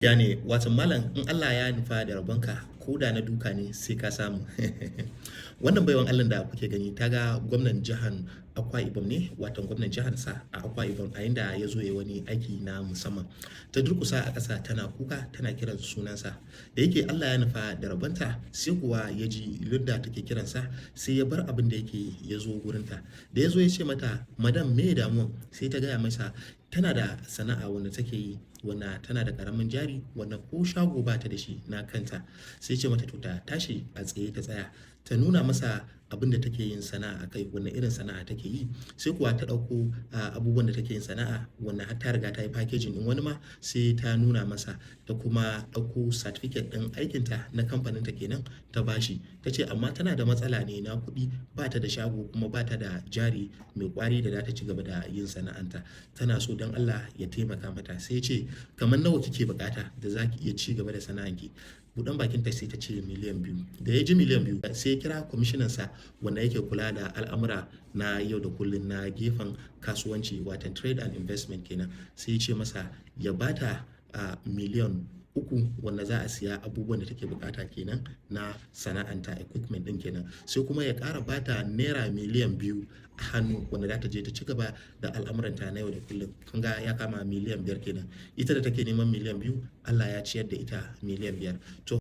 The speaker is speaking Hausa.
Watan malam in Allah ya nufa da rabonka ko da na duka ne sai ka samu. Wannan baiwan Allah da kuke gani ta ga gwamnan jihar Akwa Ibom ne, watan gwamnan jihar sa a Akwa Ibom a inda ya zo ya wani aiki na musamman. Ta durkusa a ƙasa tana kuka tana kiran sunansa. Da yake Allah ya nufa da rabonta sai kuwa ya ji yadda take kiransa sai ya bar abin da yake ya zo gurinta. Da ya zo ya ce mata, "Madam me damuwan?" Sai ta gaya masa tana da sana'a wanda take yi, wanda tana da karamin jari wanda ko shago ba ta da shi na kanta. Sai ce mata to ta tashi a tsaye ta tsaya ta nuna masa abin da take yin sana'a kai, wanne irin sana'a take yi. Sai kuwa ta ɗauko abubuwan da take yin sana'a wanda har ta riga ta yi packaging din wani ma sai ta nuna masa, ta kuma ɗauko certificate ɗin aikinta na kamfanin ta kenan ta bashi. Ta ce amma tana da matsala ne na kuɗi, ba ta da shago kuma ba ta da jari mai ƙwari da za ta ci gaba da yin sana'anta. Tana so don Allah ya taimaka mata. Sai ya ce kamar nawa kike bukata da za ki iya ci gaba da sana'anki. Buɗan bakinta sai ta ce miliyan biyu. Da ya ji miliyan biyu sai ya kira kwamishinansa wanda yake kula da al'amura na yau da kullum na gefen kasuwanci, watan trade and investment kenan. Sai ya ce masa ya bata miliyan uku wanda za a siya abubuwan da take bukata kenan na sana'anta, equipment din kenan. Sai kuma ya ƙara bata naira miliyan biyu a hannu wanda za ta je ta ci gaba da al'amuranta na yau da kullum. Kun ga ya kama miliyan biyar kenan. Ita da take neman miliyan biyu, Allah ya ciyar da ita miliyan biyar. To